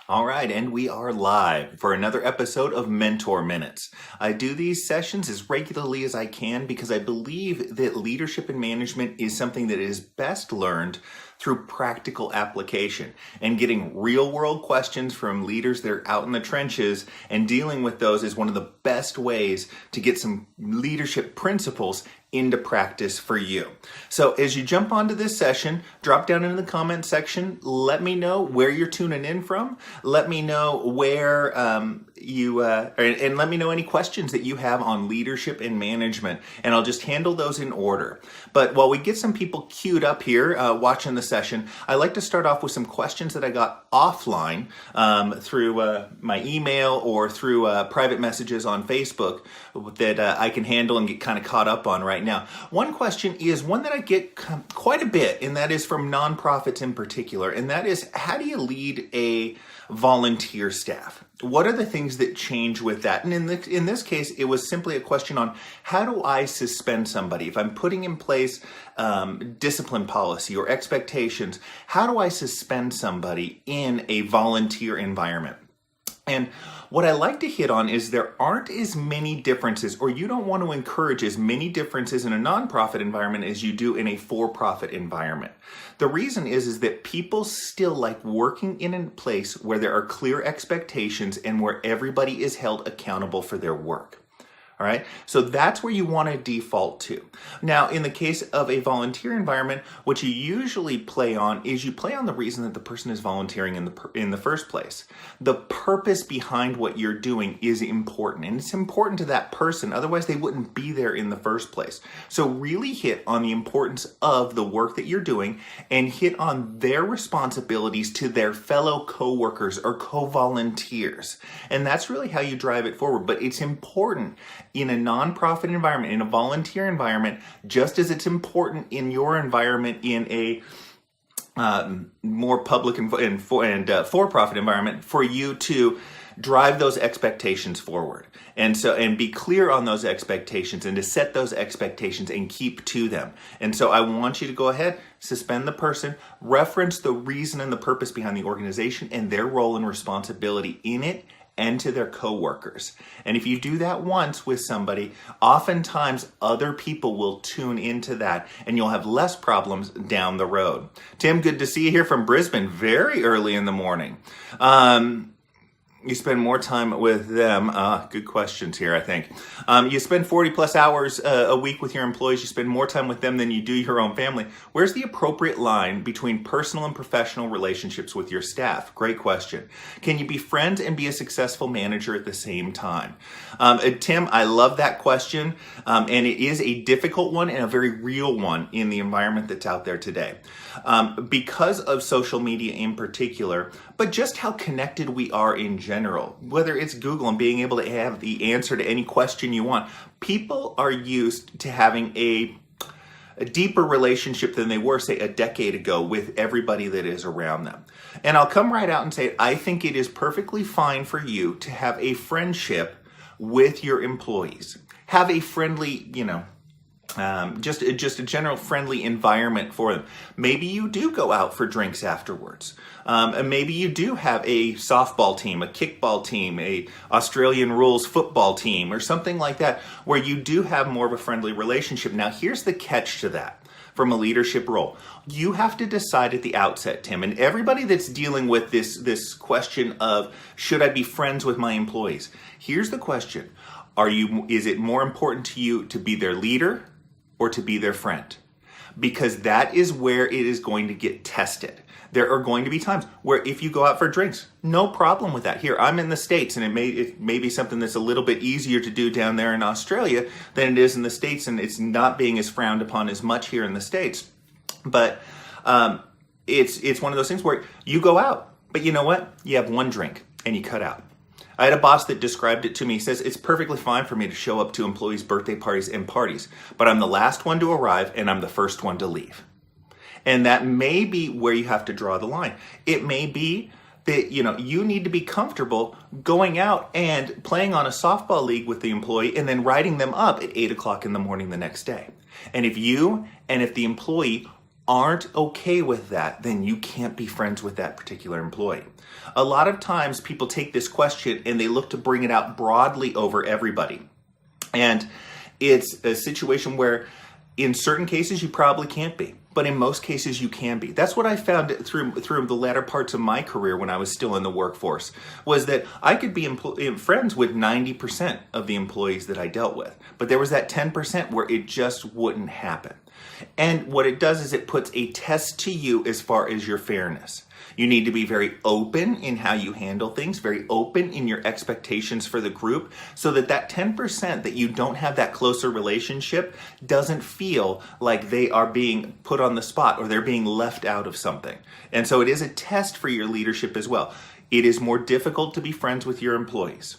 All right, and we are live for another episode of Mentor Minutes. I do these sessions as regularly as I can because I believe that leadership and management is something that is best learned through practical application and getting real world questions from leaders that are out in the trenches, and dealing with those is one of the best ways to get some leadership principles into practice for you. So as you jump onto this session, drop down in the comment section. Let me know where you're tuning in from. Let me know where and let me know any questions that you have on leadership and management, and I'll just handle those in order. But while we get some people queued up here watching the session, I like to start off with some questions that I got offline through my email or through private messages on Facebook that I can handle and get kind of caught up on right now. One question is one that I get quite a bit, and that is from nonprofits in particular, and that is, how do you lead a volunteer staff? What are the things that change with that? And in this case, it was simply a question on, how do I suspend somebody? If I'm putting in place discipline policy or expectations, how do I suspend somebody in a volunteer environment? And what I like to hit on is there aren't as many differences, or you don't want to encourage as many differences in a nonprofit environment as you do in a for-profit environment. The reason is that people still like working in a place where there are clear expectations and where everybody is held accountable for their work. All right, so that's where you want to default to. Now, in the case of a volunteer environment, what you usually play on is you play on the reason that the person is volunteering in the first place. The purpose behind what you're doing is important, and it's important to that person. Otherwise, they wouldn't be there in the first place. So really hit on the importance of the work that you're doing and hit on their responsibilities to their fellow co-workers or co-volunteers. And that's really how you drive it forward. But it's important in a nonprofit environment, in a volunteer environment, just as it's important in your environment in a more public and for-profit environment, for you to drive those expectations forward. And be clear on those expectations and to set those expectations and keep to them. And so I want you to go ahead, suspend the person, reference the reason and the purpose behind the organization and their role and responsibility in it, and to their coworkers. And if you do that once with somebody, oftentimes other people will tune into that and you'll have less problems down the road. Tim, good to see you here from Brisbane, very early in the morning. You spend more time with them. Good questions here, I think. You spend 40 plus hours a week with your employees. You spend more time with them than you do your own family. Where's the appropriate line between personal and professional relationships with your staff? Great question. Can you be friends and be a successful manager at the same time? Tim, I love that question. And it is a difficult one and a very real one in the environment that's out there today. Because of social media in particular, but just how connected we are in general, whether it's Google and being able to have the answer to any question you want, people are used to having a deeper relationship than they were, say, a decade ago with everybody that is around them. And I'll come right out and say, I think it is perfectly fine for you to have a friendship with your employees. Have a friendly, just a general friendly environment for them. Maybe you do go out for drinks afterwards. And maybe you do have a softball team, a kickball team, a Australian rules football team, or something like that, where you do have more of a friendly relationship. Now, here's the catch to that. From a leadership role, you have to decide at the outset, Tim, and everybody that's dealing with this question of, should I be friends with my employees? Here's the question. Is it more important to you to be their leader or to be their friend? Because that is where it is going to get tested. There are going to be times where if you go out for drinks, no problem with that. Here, I'm in the States, and it may be something that's a little bit easier to do down there in Australia than it is in the States, and it's not being as frowned upon as much here in the States. But it's one of those things where you go out, but you know what? You have one drink, and you cut out. I had a boss that described it to me. He says, it's perfectly fine for me to show up to employees' birthday parties and parties, but I'm the last one to arrive, and I'm the first one to leave. And that may be where you have to draw the line. It may be that, you need to be comfortable going out and playing on a softball league with the employee and then riding them up at 8 o'clock in the morning the next day. And if the employee aren't okay with that, then you can't be friends with that particular employee. A lot of times people take this question and they look to bring it out broadly over everybody. And it's a situation where in certain cases you probably can't be, but in most cases you can be. That's what I found through the latter parts of my career when I was still in the workforce, was that I could be friends with 90% of the employees that I dealt with, but there was that 10% where it just wouldn't happen. And what it does is it puts a test to you as far as your fairness. You need to be very open in how you handle things, very open in your expectations for the group, so that that 10% that you don't have that closer relationship doesn't feel like they are being put on the spot or they're being left out of something. And so it is a test for your leadership as well. It is more difficult to be friends with your employees,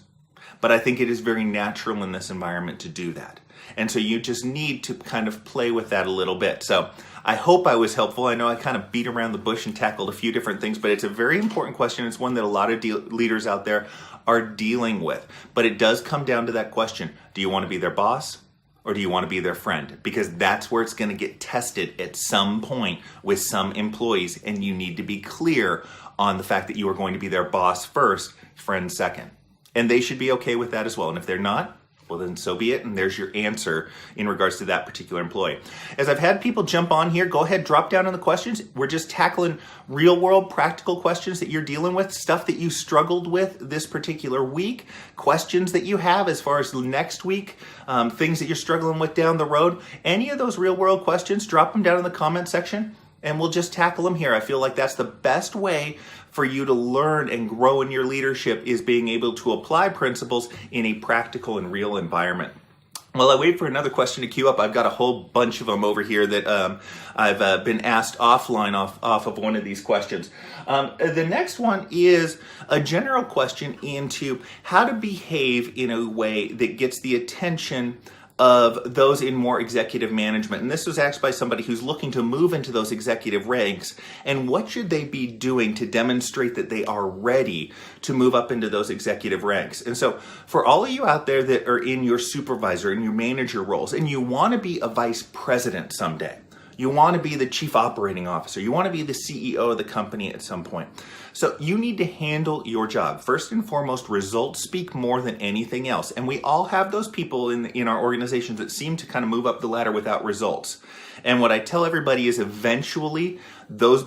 but I think it is very natural in this environment to do that. And so you just need to kind of play with that a little bit. So I hope I was helpful. I know I kind of beat around the bush and tackled a few different things, but it's a very important question. It's one that a lot of leaders out there are dealing with. But it does come down to that question. Do you want to be their boss or do you want to be their friend? Because that's where it's going to get tested at some point with some employees. And you need to be clear on the fact that you are going to be their boss first, friend second. And they should be okay with that as well. And if they're not, well, then so be it, and there's your answer in regards to that particular employee. As I've had people jump on here, go ahead, drop down in the questions. We're just tackling real-world practical questions that you're dealing with, stuff that you struggled with this particular week, questions that you have as far as next week, things that you're struggling with down the road. Any of those real-world questions, drop them down in the comment section, and we'll just tackle them here. I feel like that's the best way for you to learn and grow in your leadership, is being able to apply principles in a practical and real environment. While I wait for another question to queue up, I've got a whole bunch of them over here that I've been asked offline off of one of these questions. The next one is a general question into how to behave in a way that gets the attention of those in more executive management. And this was asked by somebody who's looking to move into those executive ranks. And what should they be doing to demonstrate that they are ready to move up into those executive ranks? And so for all of you out there that are in your supervisor and your manager roles, and you want to be a vice president someday, you want to be the chief operating officer, you want to be the CEO of the company at some point. So you need to handle your job. First and foremost, results speak more than anything else. And we all have those people in our organizations that seem to kind of move up the ladder without results. And what I tell everybody is eventually those,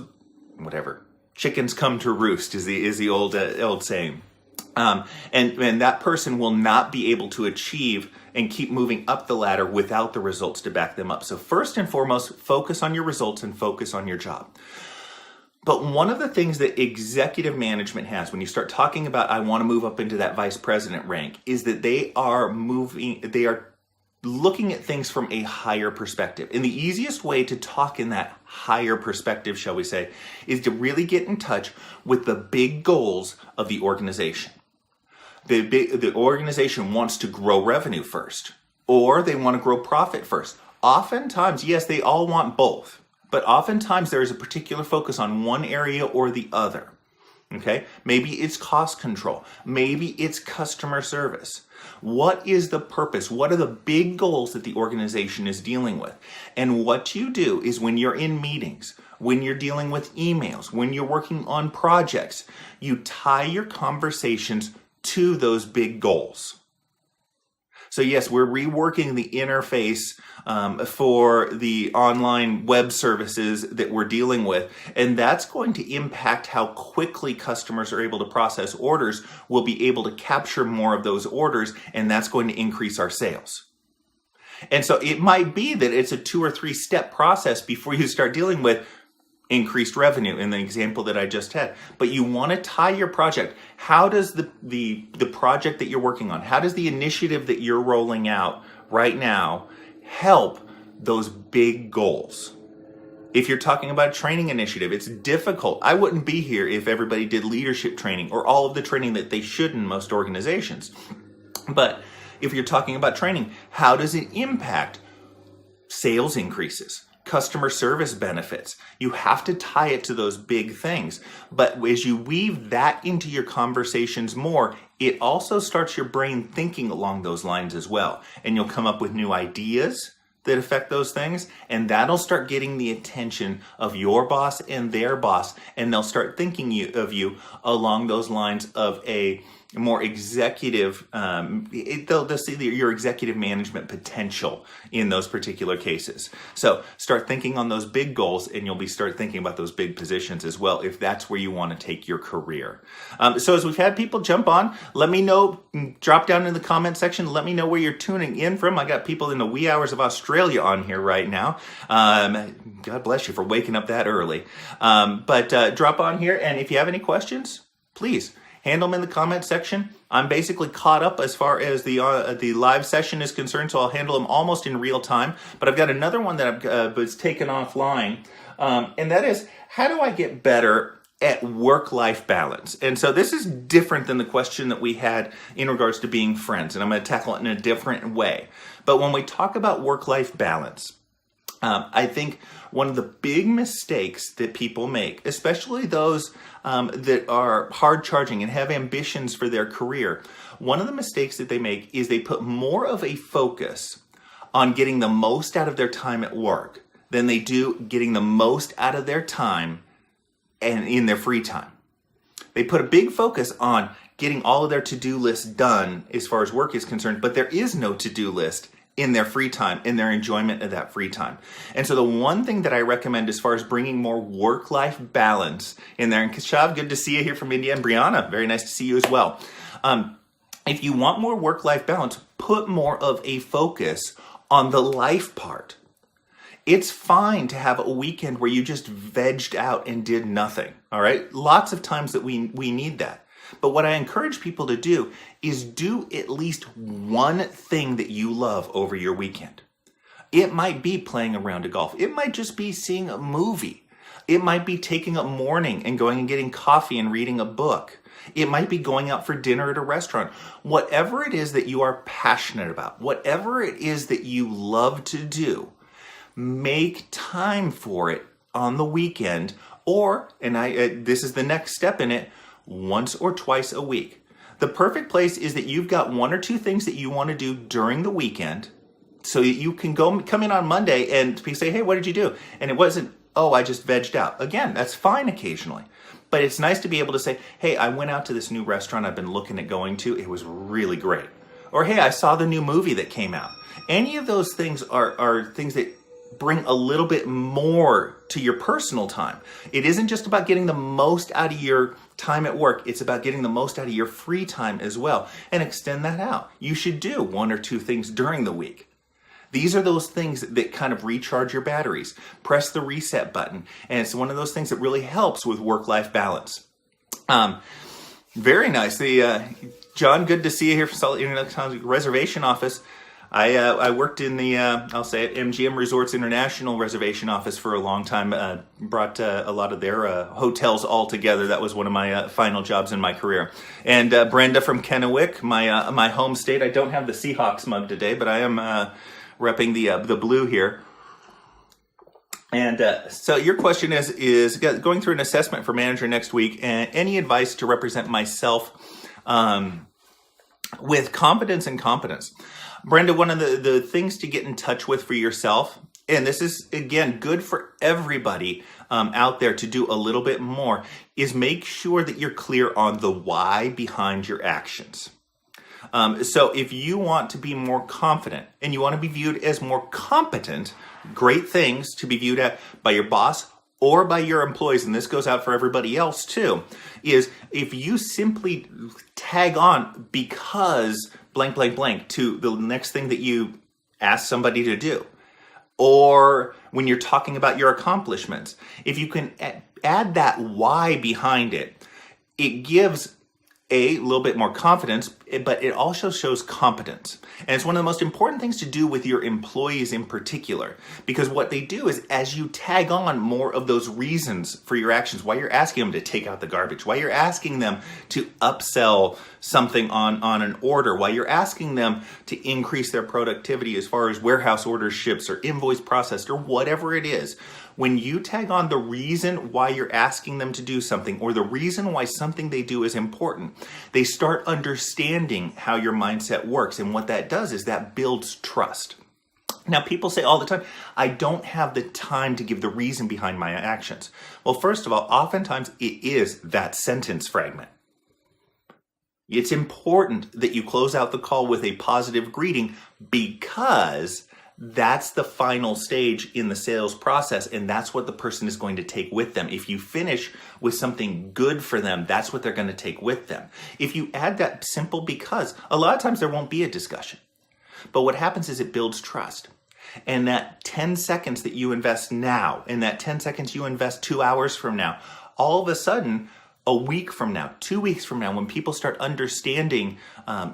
chickens come to roost is the old saying. And that person will not be able to achieve and keep moving up the ladder without the results to back them up. So first and foremost, focus on your results and focus on your job. But one of the things that executive management has, when you start talking about, I want to move up into that vice president rank, is that they are looking at things from a higher perspective. And the easiest way to talk in that higher perspective, shall we say, is to really get in touch with the big goals of the organization. The organization wants to grow revenue first, or they want to grow profit first. Oftentimes, yes, they all want both, but oftentimes there is a particular focus on one area or the other. Okay, maybe it's cost control, maybe it's customer service. What is the purpose? What are the big goals that the organization is dealing with? And what you do is when you're in meetings, when you're dealing with emails, when you're working on projects, you tie your conversations to those big goals. So yes, we're reworking the interface for the online web services that we're dealing with, and that's going to impact how quickly customers are able to process orders. We'll be able to capture more of those orders, and that's going to increase our sales. And so it might be that it's a 2 or 3 step process before you start dealing with increased revenue in the example that I just had. But you want to tie your project. How does the project that you're working on, how does the initiative that you're rolling out right now help those big goals? If you're talking about a training initiative, it's difficult. I wouldn't be here if everybody did leadership training or all of the training that they should in most organizations. But if you're talking about training, how does it impact sales increases, customer service benefits? You have to tie it to those big things. But as you weave that into your conversations more, it also starts your brain thinking along those lines as well. And you'll come up with new ideas, that affect those things, and that'll start getting the attention of your boss and their boss, and they'll start thinking of you along those lines of a more executive, they'll see your executive management potential in those particular cases. So start thinking on those big goals, and you'll start thinking about those big positions as well, if that's where you want to take your career. So as we've had people jump on, let me know, drop down in the comment section, let me know where you're tuning in from. I got people in the wee hours of Australia on here right now. God bless you for waking up that early. But drop on here, and if you have any questions, please handle them in the comment section. I'm basically caught up as far as the live session is concerned, so I'll handle them almost in real time. But I've got another one that I've was taken offline, and that is, how do I get better at work-life balance? And so this is different than the question that we had in regards to being friends, and I'm going to tackle it in a different way. But when we talk about work-life balance, I think one of the big mistakes that people make, especially those that are hard charging and have ambitions for their career, one of the mistakes that they make is they put more of a focus on getting the most out of their time at work than they do getting the most out of their time and in their free time. They put a big focus on getting all of their to-do lists done as far as work is concerned, but there is no to-do list in their free time, in their enjoyment of that free time. And so the one thing that I recommend as far as bringing more work-life balance in there, and Keshav, good to see you here from India, and Brianna, very nice to see you as well. If you want more work-life balance, put more of a focus on the life part. It's fine to have a weekend where you just vegged out and did nothing, all right? Lots of times that we need that. But what I encourage people to do is do at least one thing that you love over your weekend. It might be playing a round of golf. It might just be seeing a movie. It might be taking a morning and going and getting coffee and reading a book. It might be going out for dinner at a restaurant. Whatever it is that you are passionate about, whatever it is that you love to do, make time for it on the weekend, or, and this is the next step in it, once or twice a week. The perfect place is that you've got one or two things that you want to do during the weekend, so that you can come in on Monday and say, hey, what did you do? And it wasn't, oh, I just vegged out. Again, that's fine occasionally. But it's nice to be able to say, hey, I went out to this new restaurant I've been looking at going to. It was really great. Or, hey, I saw the new movie that came out. Any of those things are things that bring a little bit more to your personal time. It isn't just about getting the most out of your time at work. It's about getting the most out of your free time as well, and extend that out. You should do one or two things during the week. These are those things that kind of recharge your batteries. Press the reset button, and it's one of those things that really helps with work-life balance. Very nice. John, good to see you here from Salt Lake Internet Reservation Office. I worked in the, I'll say it, MGM Resorts International Reservation Office for a long time. Brought a lot of their hotels all together. That was one of my final jobs in my career. And Brenda from Kennewick, my home state. I don't have the Seahawks mug today, but I am repping the blue here. And so your question is going through an assessment for manager next week, and any advice to represent myself with confidence and competence. Brenda, one of the things to get in touch with for yourself, and this is, again, good for everybody out there to do a little bit more, is make sure that you're clear on the why behind your actions. So if you want to be more confident and you want to be viewed as more competent, great things to be viewed at by your boss or by your employees, and this goes out for everybody else too, is if you simply tag on because blank, blank, blank to the next thing that you ask somebody to do, or when you're talking about your accomplishments, if you can add that why behind it, it gives a little bit more confidence, but it also shows competence. And it's one of the most important things to do with your employees in particular, because what they do is as you tag on more of those reasons for your actions, why you're asking them to take out the garbage, why you're asking them to upsell something on an order, why you're asking them to increase their productivity as far as warehouse orders ships or invoice processed or whatever it is, when you tag on the reason why you're asking them to do something or the reason why something they do is important, they start understanding how your mindset works. And what that does is that builds trust. Now, people say all the time, I don't have the time to give the reason behind my actions. Well, first of all, oftentimes it is that sentence fragment. It's important that you close out the call with a positive greeting because that's the final stage in the sales process, and that's what the person is going to take with them. If you finish with something good for them, that's what they're going to take with them. If you add that simple because, a lot of times there won't be a discussion. But what happens is it builds trust. And that 10 seconds that you invest now, and that 10 seconds you invest 2 hours from now, all of a sudden, a week from now, 2 weeks from now, when people start understanding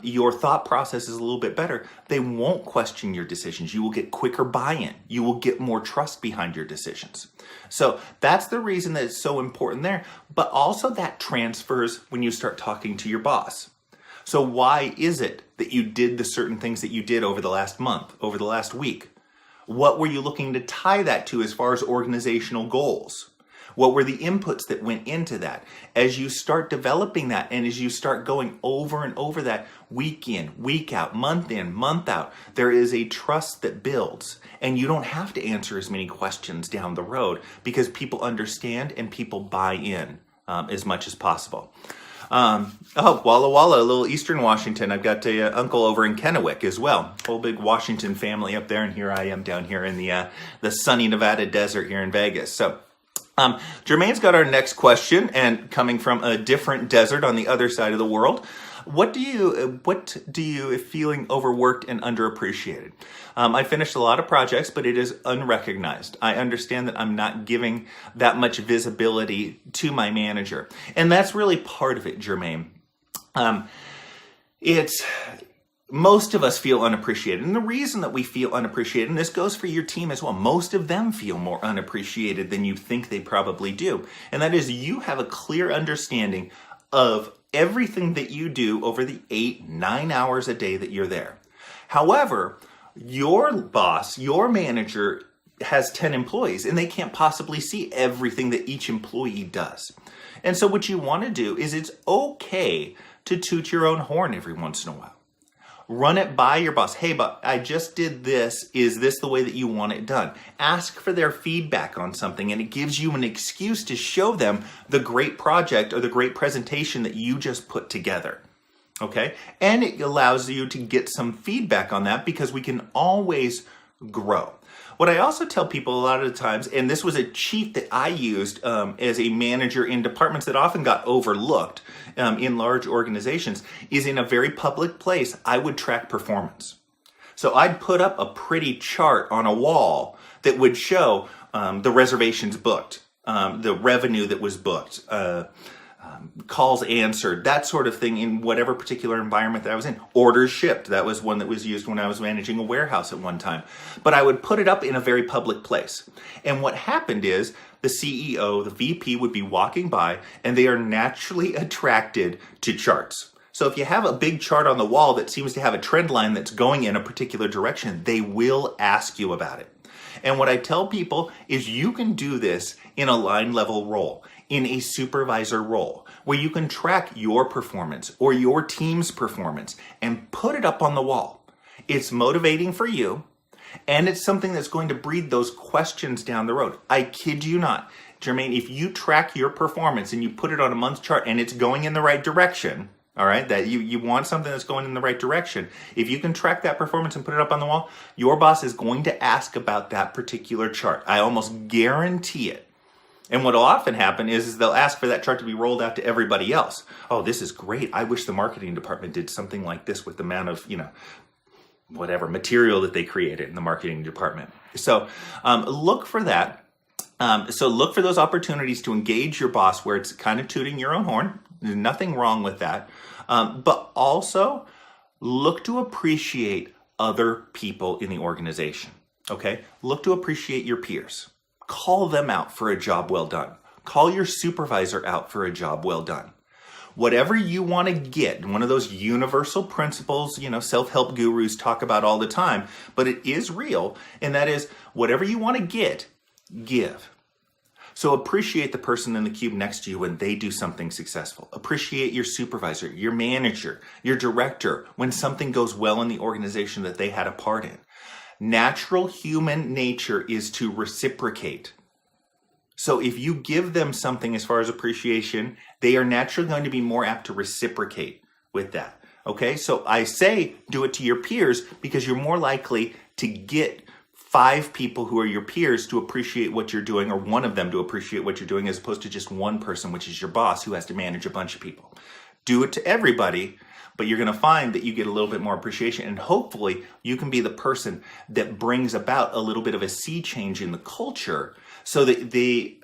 your thought process is a little bit better, they won't question your decisions. You will get quicker buy-in. You will get more trust behind your decisions. So that's the reason that it's so important there. But also that transfers when you start talking to your boss. So why is it that you did the certain things that you did over the last month, over the last week? What were you looking to tie that to as far as organizational goals? What were the inputs that went into that? As you start developing that and as you start going over and over that week in, week out, month in, month out, there is a trust that builds. And you don't have to answer as many questions down the road because people understand and people buy in as much as possible. Walla Walla, a little Eastern Washington. I've got an uncle over in Kennewick as well. Whole big Washington family up there, and here I am down here in the sunny Nevada desert here in Vegas. So, Jermaine's got our next question, and coming from a different desert on the other side of the world. What do you feeling overworked and underappreciated? I finished a lot of projects, but it is unrecognized. I understand that I'm not giving that much visibility to my manager. And that's really part of it, Jermaine. Most of us feel unappreciated. And the reason that we feel unappreciated, and this goes for your team as well, most of them feel more unappreciated than you think they probably do. And that is you have a clear understanding of everything that you do over the 8-9 hours a day that you're there. However, your boss, your manager has 10 employees and they can't possibly see everything that each employee does. And so what you want to do is it's okay to toot your own horn every once in a while. Run it by your boss. Hey, but I just did this. Is this the way that you want it done? Ask for their feedback on something, and it gives you an excuse to show them the great project or the great presentation that you just put together. Okay? And it allows you to get some feedback on that because we can always grow. What I also tell people a lot of the times, and this was a cheat that I used as a manager in departments that often got overlooked in large organizations, is in a very public place, I would track performance. So I'd put up a pretty chart on a wall that would show the reservations booked, the revenue that was booked, calls answered, that sort of thing in whatever particular environment that I was in. Orders shipped, that was one that was used when I was managing a warehouse at one time. But I would put it up in a very public place. And what happened is the CEO, the VP would be walking by and they are naturally attracted to charts. So if you have a big chart on the wall that seems to have a trend line that's going in a particular direction, they will ask you about it. And what I tell people is you can do this in a line level role, in a supervisor role, where you can track your performance or your team's performance and put it up on the wall. It's motivating for you, and it's something that's going to breed those questions down the road. I kid you not. Jermaine, if you track your performance and you put it on a month chart and it's going in the right direction, all right, that you want something that's going in the right direction. If you can track that performance and put it up on the wall, your boss is going to ask about that particular chart. I almost guarantee it. And what will often happen is they'll ask for that chart to be rolled out to everybody else. Oh, this is great. I wish the marketing department did something like this with the amount of, whatever material that they created in the marketing department. So look for that. So look for those opportunities to engage your boss where it's kind of tooting your own horn. There's nothing wrong with that. But also look to appreciate other people in the organization. Okay? Look to appreciate your peers. Call them out for a job well done. Call your supervisor out for a job well done. Whatever you want to get, one of those universal principles, self-help gurus talk about all the time, but it is real, and that is whatever you want to get, give. So appreciate the person in the cube next to you when they do something successful. Appreciate your supervisor, your manager, your director when something goes well in the organization that they had a part in. Natural human nature is to reciprocate. So if you give them something as far as appreciation, they are naturally going to be more apt to reciprocate with that. Okay, so I say do it to your peers because you're more likely to get 5 people who are your peers to appreciate what you're doing, or one of them to appreciate what you're doing, as opposed to just one person, which is your boss, who has to manage a bunch of people. Do it to everybody, but you're going to find that you get a little bit more appreciation, and hopefully you can be the person that brings about a little bit of a sea change in the culture, so that the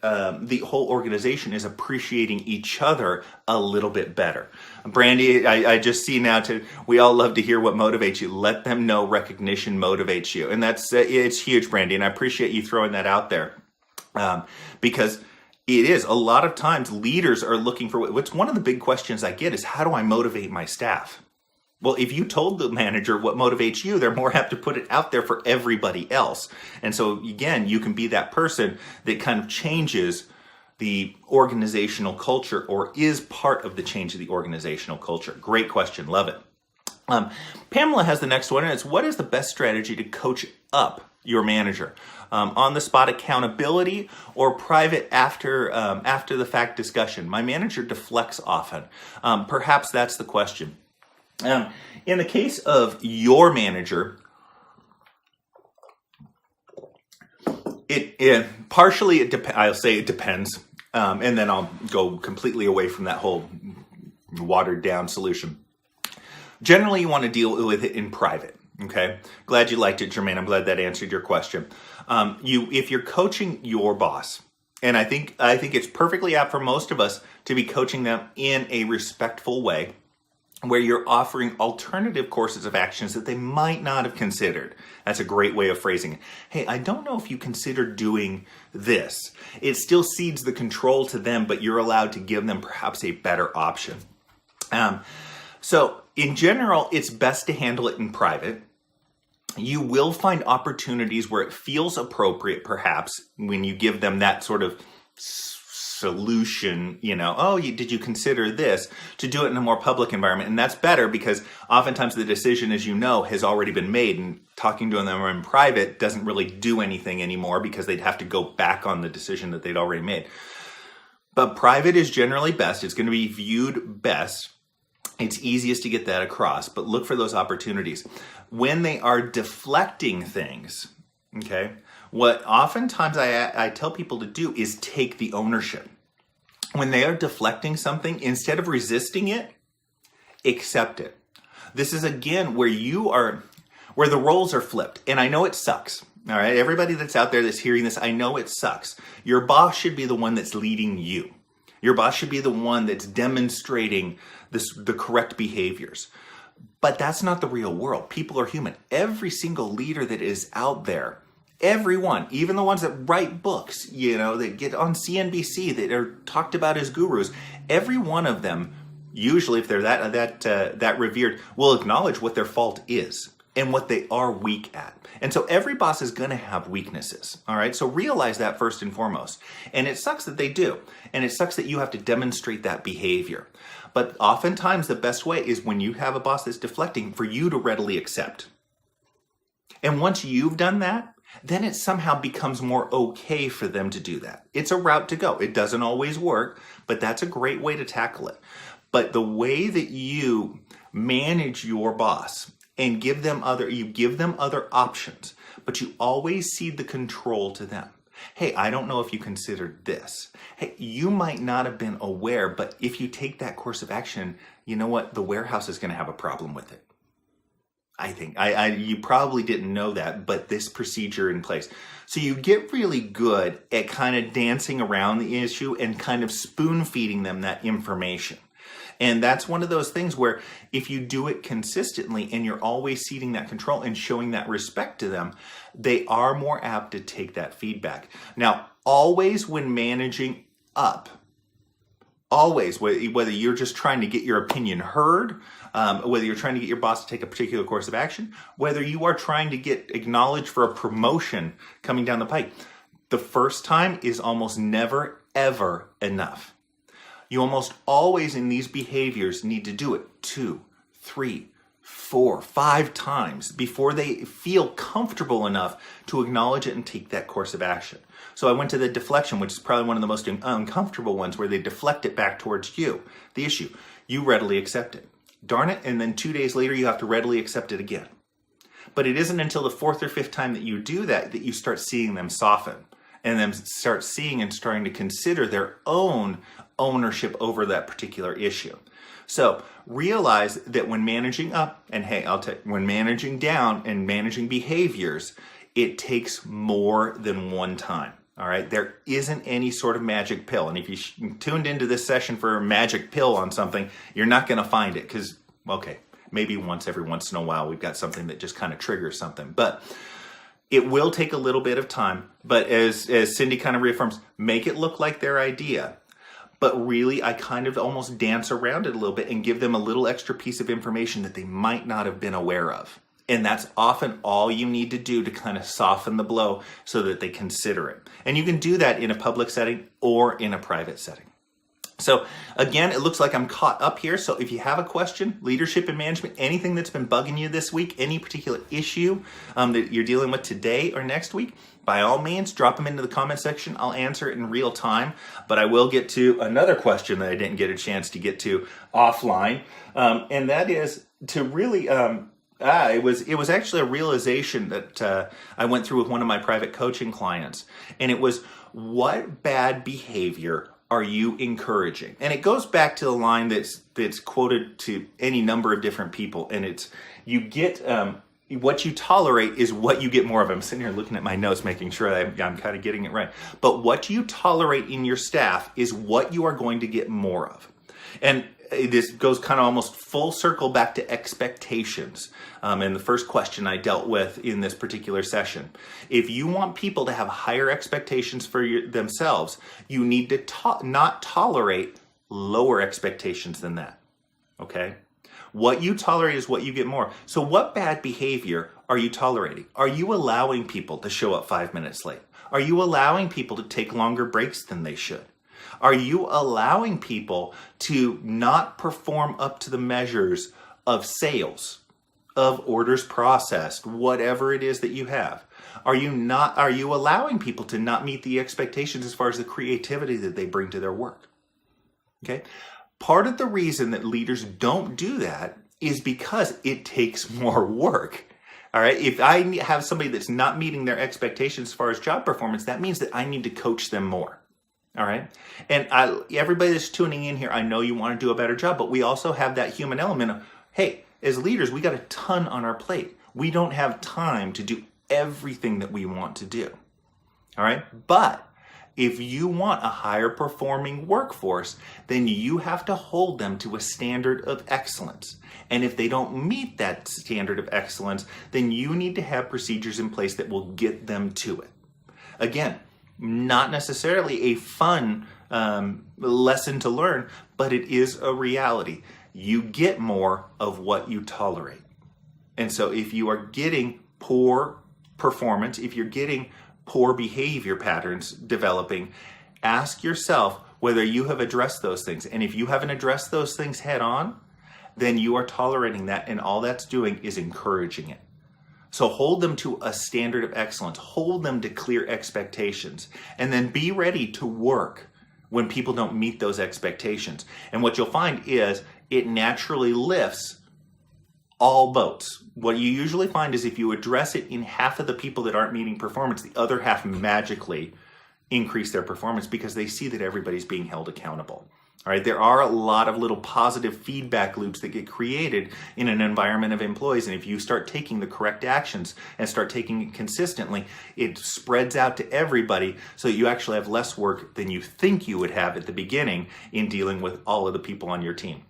whole organization is appreciating each other a little bit better. Brandy, I just see now, we all love to hear what motivates you. Let them know recognition motivates you. And that's it's huge, Brandy, and I appreciate you throwing that out there. Because it is, a lot of times leaders are looking for, what's one of the big questions I get is, how do I motivate my staff? Well, if you told the manager what motivates you, they're more apt to put it out there for everybody else. And so again, you can be that person that kind of changes the organizational culture, or is part of the change of the organizational culture. Great question. Love it. Pamela has the next one, and it's, what is the best strategy to coach up your manager? On the spot accountability or private after the fact discussion? My manager deflects often. Perhaps that's the question. In the case of your manager, I'll say it depends, and then I'll go completely away from that whole watered down solution. Generally, you want to deal with it in private. Okay, glad you liked it, Jermaine. I'm glad that answered your question. If you're coaching your boss, and I think it's perfectly apt for most of us to be coaching them in a respectful way, where you're offering alternative courses of actions that they might not have considered. That's a great way of phrasing it. Hey, I don't know if you considered doing this. It still cedes the control to them, but you're allowed to give them perhaps a better option. So in general, it's best to handle it in private. You will find opportunities where it feels appropriate, perhaps, when you give them that sort of solution, did you consider this, to do it in a more public environment. And that's better because oftentimes the decision, as you know, has already been made, and talking to them in private doesn't really do anything anymore because they'd have to go back on the decision that they'd already made. But private is generally best. It's going to be viewed best. It's easiest to get that across, but look for those opportunities. When they are deflecting things, okay, what oftentimes I tell people to do is take the ownership. When they are deflecting something, instead of resisting it, accept it. This is again where the roles are flipped. And I know it sucks. All right, everybody that's out there that's hearing this, I know it sucks. Your boss should be the one that's leading you. Your boss should be the one that's demonstrating the correct behaviors. But that's not the real world. People are human. Every single leader that is out there, everyone, even the ones that write books, that get on CNBC, that are talked about as gurus, every one of them, usually if they're that revered, will acknowledge what their fault is and what they are weak at. And so every boss is going to have weaknesses, all right? So realize that first and foremost. And it sucks that they do. And it sucks that you have to demonstrate that behavior. But oftentimes the best way is when you have a boss that's deflecting, for you to readily accept. And once you've done that, then it somehow becomes more okay for them to do that. It's a route to go. It doesn't always work, but that's a great way to tackle it. But the way that you manage your boss and give them other options, but you always cede the control to them. Hey, I don't know if you considered this. Hey, you might not have been aware, but if you take that course of action, you know what? The warehouse is going to have a problem with it. I think you probably didn't know that, but this procedure in place. So you get really good at kind of dancing around the issue and kind of spoon feeding them that information. And that's one of those things where if you do it consistently and you're always ceding that control and showing that respect to them, they are more apt to take that feedback. Now, always when managing up, always, whether you're just trying to get your opinion heard, whether you're trying to get your boss to take a particular course of action, whether you are trying to get acknowledged for a promotion coming down the pike, the first time is almost never, ever enough. You almost always in these behaviors need to do it 2, 3, 4, 5 times before they feel comfortable enough to acknowledge it and take that course of action. So I went to the deflection, which is probably one of the most uncomfortable ones, where they deflect it back towards you, the issue. You readily accept it. Darn it, and then 2 days later you have to readily accept it again. But it isn't until the 4th or 5th time that you do that you start seeing them soften and then start seeing and starting to consider their own ownership over that particular issue. So realize that when managing up, and hey, when managing down and managing behaviors, it takes more than one time. All right, there isn't any sort of magic pill. And if you tuned into this session for a magic pill on something, you're not going to find it because, okay, maybe every once in a while we've got something that just kind of triggers something. But it will take a little bit of time. But as Cindy kind of reaffirms, make it look like their idea. But really, I kind of almost dance around it a little bit and give them a little extra piece of information that they might not have been aware of. And that's often all you need to do to kind of soften the blow so that they consider it. And you can do that in a public setting or in a private setting. So again, it looks like I'm caught up here. So if you have a question, leadership and management, anything that's been bugging you this week, any particular issue that you're dealing with today or next week, by all means, drop them into the comment section. I'll answer it in real time, but I will get to another question that I didn't get a chance to get to offline. And that is to really, it was actually a realization that I went through with one of my private coaching clients. And it was, what bad behavior are you encouraging? And it goes back to the line that's quoted to any number of different people. And it's, you get, what you tolerate is what you get more of. I'm sitting here looking at my notes, making sure I'm kind of getting it right. But what you tolerate in your staff is what you are going to get more of. And this goes kind of almost full circle back to expectations. And the first question I dealt with in this particular session. If you want people to have higher expectations for themselves, you need to not tolerate lower expectations than that. Okay? What you tolerate is what you get more. So what bad behavior are you tolerating? Are you allowing people to show up 5 minutes late? Are you allowing people to take longer breaks than they should? Are you allowing people to not perform up to the measures of sales, of orders processed, whatever it is that you have? Are you allowing people to not meet the expectations as far as the creativity that they bring to their work? Okay? Part of the reason that leaders don't do that is because it takes more work. All right. If I have somebody that's not meeting their expectations as far as job performance, that means that I need to coach them more. All right. And everybody that's tuning in here, I know you want to do a better job, but we also have that human element of, hey, as leaders, we got a ton on our plate. We don't have time to do everything that we want to do. All right. But if you want a higher performing workforce, then you have to hold them to a standard of excellence. And if they don't meet that standard of excellence, then you need to have procedures in place that will get them to it. Again, not necessarily a fun lesson to learn, but it is a reality. You get more of what you tolerate. And so if you are getting poor performance, if you're getting poor behavior patterns developing, ask yourself whether you have addressed those things. And if you haven't addressed those things head on, then you are tolerating that, and all that's doing is encouraging it. So hold them to a standard of excellence, hold them to clear expectations, and then be ready to work when people don't meet those expectations. And what you'll find is it naturally lifts all boats. What you usually find is if you address it in half of the people that aren't meeting performance, the other half magically increase their performance because they see that everybody's being held accountable. All right, there are a lot of little positive feedback loops that get created in an environment of employees. And if you start taking the correct actions and start taking it consistently, it spreads out to everybody so that you actually have less work than you think you would have at the beginning in dealing with all of the people on your team.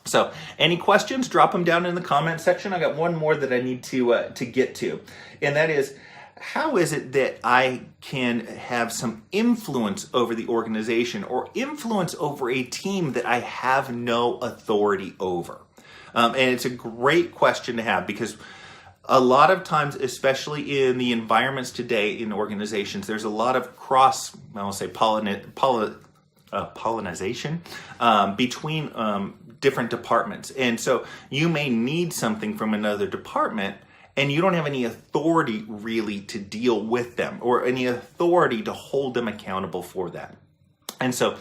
So any questions, drop them down in the comment section. I got one more that I need to get to, and that is, how is it that I can have some influence over the organization or influence over a team that I have no authority over? And it's a great question to have because a lot of times, especially in the environments today in organizations, there's a lot of pollinization between different departments. And so you may need something from another department and you don't have any authority really to deal with them or any authority to hold them accountable for that. And so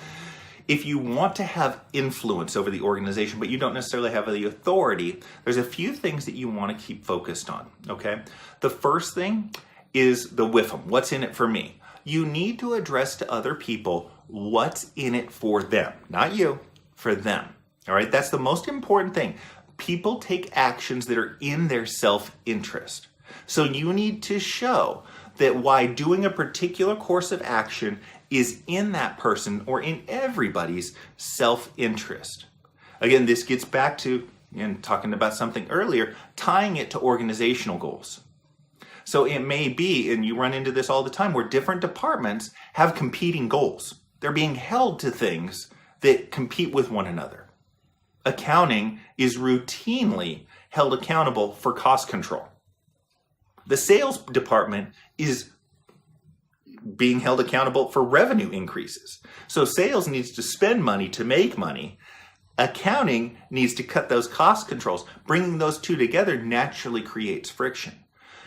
if you want to have influence over the organization, but you don't necessarily have the authority, there's a few things that you want to keep focused on, okay? The first thing is the WIFM, what's in it for me? You need to address to other people what's in it for them, not you, for them, all right? That's the most important thing. People take actions that are in their self-interest. So you need to show that why doing a particular course of action is in that person or in everybody's self-interest. Again, this gets back to, and talking about something earlier, tying it to organizational goals. So it may be, and you run into this all the time, where different departments have competing goals. They're being held to things that compete with one another. Accounting is routinely held accountable for cost control. The sales department is being held accountable for revenue increases. So sales needs to spend money to make money. Accounting needs to cut those cost controls. Bringing those two together naturally creates friction.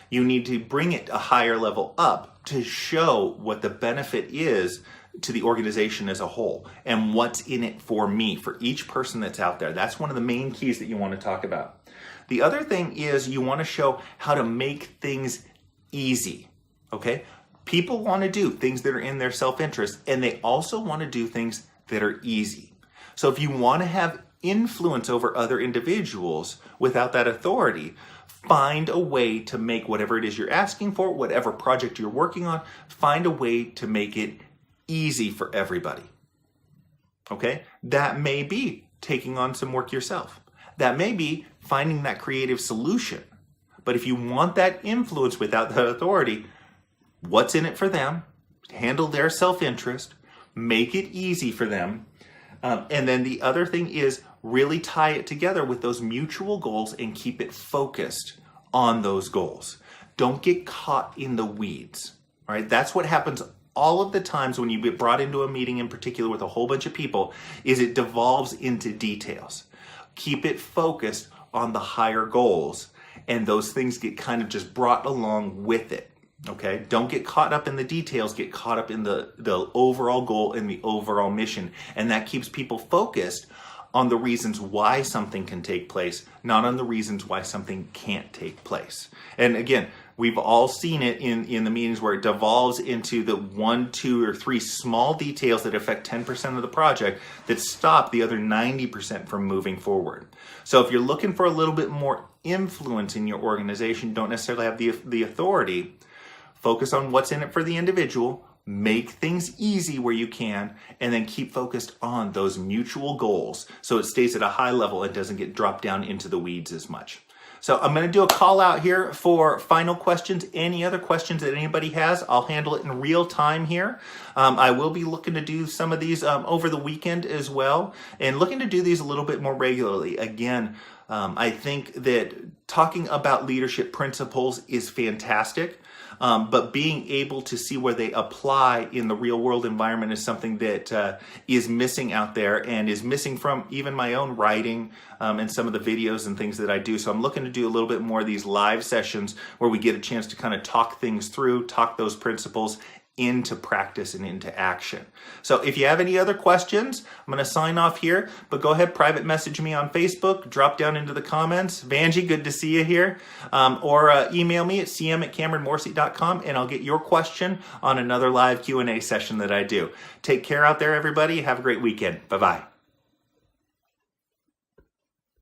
You need to bring it a higher level up to show what the benefit is to the organization as a whole and what's in it for me, for each person that's out there. That's one of the main keys that you want to talk about. The other thing is you want to show how to make things easy, okay? People want to do things that are in their self-interest, and they also want to do things that are easy. So if you want to have influence over other individuals without that authority, find a way to make whatever it is you're asking for, whatever project you're working on, find a way to make it easy for everybody. Okay? That may be taking on some work yourself. That may be finding that creative solution. But if you want that influence without that authority, what's in it for them? Handle their self-interest. Make it easy for them. And then the other thing is really tie it together with those mutual goals and keep it focused on those goals. Don't get caught in the weeds. All right? That's what happens all of the times when you get brought into a meeting in particular with a whole bunch of people, is it devolves into details. Keep it focused on the higher goals, and those things get kind of just brought along with it. Okay? Don't get caught up in the details, get caught up in the overall goal and the overall mission. And that keeps people focused on the reasons why something can take place, not on the reasons why something can't take place. And again, we've all seen it in the meetings where it devolves into the 1, 2, or 3 small details that affect 10% of the project that stop the other 90% from moving forward. So if you're looking for a little bit more influence in your organization, don't necessarily have the authority, focus on what's in it for the individual, make things easy where you can, and then keep focused on those mutual goals so it stays at a high level and doesn't get dropped down into the weeds as much. So I'm going to do a call out here for final questions. Any other questions that anybody has, I'll handle it in real time here. I will be looking to do some of these over the weekend as well, and looking to do these a little bit more regularly. Again, I think that talking about leadership principles is fantastic. But being able to see where they apply in the real world environment is something that is missing out there and is missing from even my own writing and some of the videos and things that I do. So I'm looking to do a little bit more of these live sessions where we get a chance to kind of talk things through, talk those principles into practice and into action. So if you have any other questions, I'm going to sign off here, but go ahead, private message me on Facebook, drop down into the comments. Vanjie, good to see you here. Or email me at cm@cameronmorsey.com and I'll get your question on another live Q&A session that I do. Take care out there, everybody. Have a great weekend. Bye-bye.